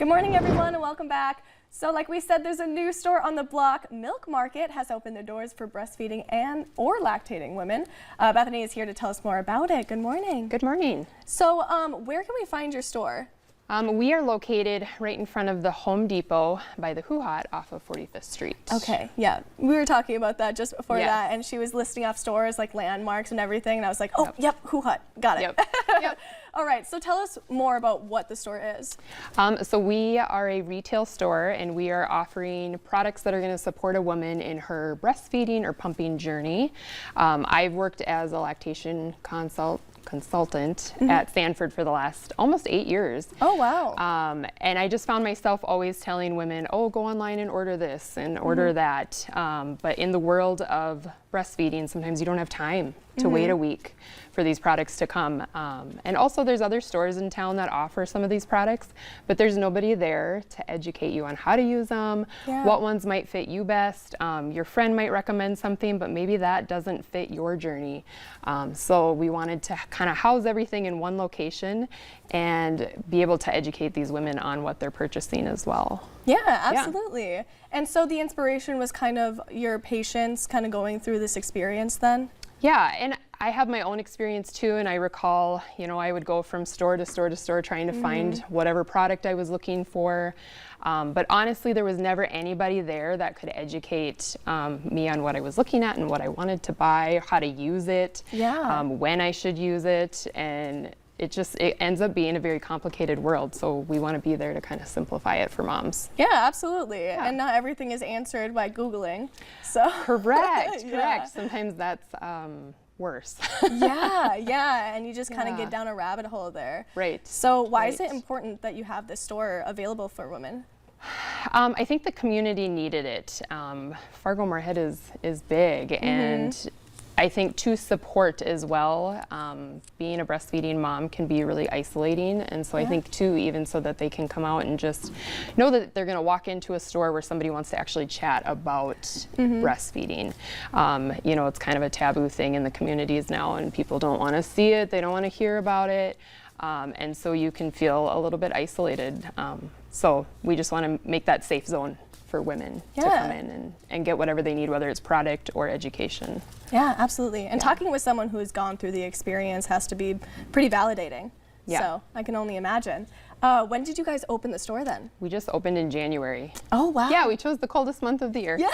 Good morning, everyone, and welcome back. So like we said, there's a new store on the block. Milk Market has opened their doors for breastfeeding or lactating women. Bethany is here to tell us more about it. Good morning. Good morning. So where can we find your store? We are located right in front of the Home Depot by the Hoo Hot off of 45th Street. Okay, yeah. We were talking about that just before Yes. that, and she was listing off stores like landmarks and everything, and I was like, oh, yep, Hoo Hot, got it. Yep. Yep. All right, so tell us more about what the store is. So we are a retail store, and we are offering products that are going to support a woman in her breastfeeding or pumping journey. I've worked as a lactation consultant at Sanford for the last almost 8 years. Oh, wow. And I just found myself always telling women, oh, go online and order this and order that. But in the world of breastfeeding, sometimes you don't have time to wait a week for these products to come. And also there's other stores in town that offer some of these products, but there's nobody there to educate you on how to use them, what ones might fit you best. Your friend might recommend something, but maybe that doesn't fit your journey. So we wanted to kind of house everything in one location and be able to educate these women on what they're purchasing as well. Yeah, absolutely. Yeah. And so the inspiration was kind of your patients kind of going through this experience then? Yeah, and I have my own experience too, and I recall, you know, I would go from store to store to store trying to find whatever product I was looking for. But honestly, there was never anybody there that could educate me on what I was looking at and what I wanted to buy, how to use it, when I should use it, and it ends up being a very complicated world, so we want to be there to kind of simplify it for moms. Yeah, absolutely. Yeah. And not everything is answered by Googling. So correct. Sometimes that's worse. yeah, and you just kind of get down a rabbit hole there. Right. So why is it important that you have this store available for women? I think the community needed it. Fargo-Moorhead is big, and I think to support as well, being a breastfeeding mom can be really isolating, and so I think too, even so that they can come out and just know that they're going to walk into a store where somebody wants to actually chat about breastfeeding. You know, it's kind of a taboo thing in the communities now, and people don't want to see it, they don't want to hear about it, and so you can feel a little bit isolated. So we just want to make that safe zone for women to come in and get whatever they need, whether it's product or education. Yeah, absolutely. And talking with someone who has gone through the experience has to be pretty validating. Yeah. So I can only imagine. When did you guys open the store then? We just opened in January. Oh, wow. Yeah, we chose the coldest month of the year. Yeah.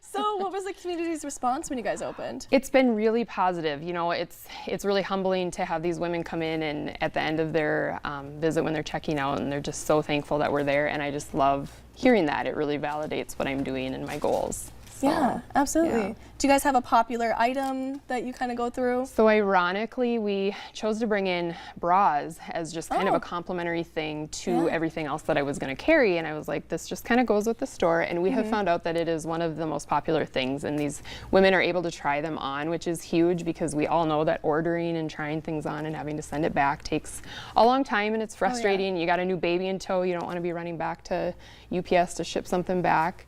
So what was the community's response when you guys opened? It's been really positive. You know, it's really humbling to have these women come in and at the end of their visit when they're checking out, and they're just so thankful that we're there, and I just love hearing that. It really validates what I'm doing and my goals. So, yeah, absolutely. yeah. Do you guys have a popular item that you kind of go through? So ironically, we chose to bring in bras as just kind of a complimentary thing to everything else that I was going to carry, and I was like, this just kind of goes with the store, and we have found out that it is one of the most popular things, and these women are able to try them on, which is huge because we all know that ordering and trying things on and having to send it back takes a long time, and it's frustrating. You got a new baby in tow, you don't want to be running back to UPS to ship something back.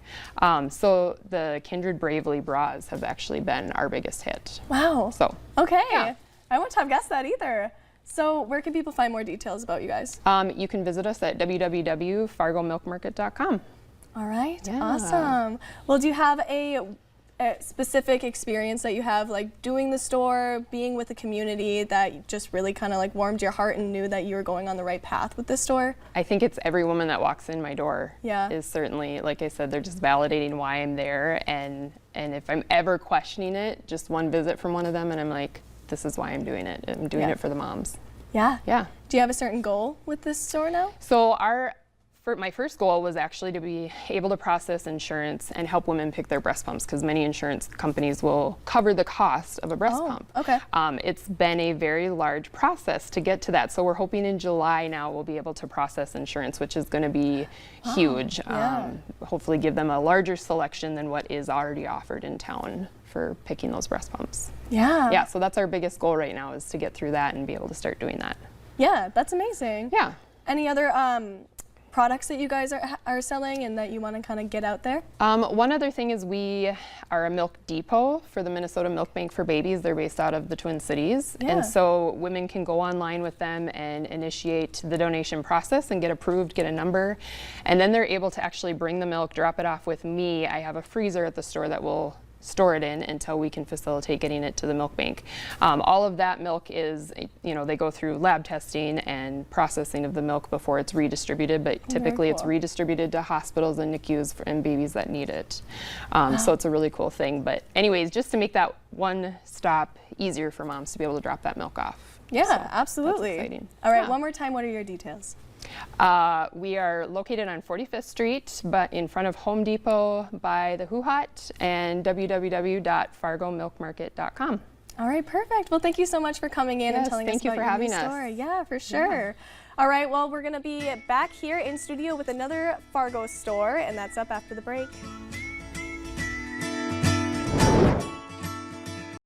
So the Kindred Bravely bras have actually been our biggest hit. Wow. So okay. Yeah. I wouldn't have guessed that either. So where can people find more details about you guys? You can visit us at www.fargomilkmarket.com. All right. Yeah. Awesome. Well, do you have a specific experience that you have like doing the store, being with the community that just really kind of like warmed your heart and knew that you were going on the right path with this store? I think it's every woman that walks in my door is certainly, like I said, they're just validating why I'm there, and if I'm ever questioning it, just one visit from one of them and I'm like, this is why I'm doing it. I'm doing it for the moms. Yeah. Yeah. Do you have a certain goal with this store now? So my first goal was actually to be able to process insurance and help women pick their breast pumps, because many insurance companies will cover the cost of a breast pump. Okay. It's been a very large process to get to that. So we're hoping in July now we'll be able to process insurance, which is going to be huge. Hopefully give them a larger selection than what is already offered in town for picking those breast pumps. Yeah. Yeah, so that's our biggest goal right now, is to get through that and be able to start doing that. Yeah, that's amazing. Yeah. Any other products that you guys are selling and that you want to kind of get out there? One other thing is we are a milk depot for the Minnesota Milk Bank for Babies. They're based out of the Twin Cities. Yeah. And so women can go online with them and initiate the donation process and get approved, get a number. And then they're able to actually bring the milk, drop it off with me. I have a freezer at the store that will store it in until we can facilitate getting it to the milk bank. All of that milk is, they go through lab testing and processing of the milk before it's redistributed, but typically it's redistributed to hospitals and NICUs and babies that need it. So it's a really cool thing. But anyways, just to make that one stop easier for moms to be able to drop that milk off. Yeah, So absolutely. That's exciting. All right, Yeah. one more time, what are your details? We are located on 45th Street, but in front of Home Depot by the Hoo Hot, and www.fargomilkmarket.com. All right, perfect. Well, thank you so much for coming in and Yes, telling thank us you about for your having new us. store. Yeah, for sure. All right, well, we're going to be back here in studio with another Fargo store, and that's up after the break.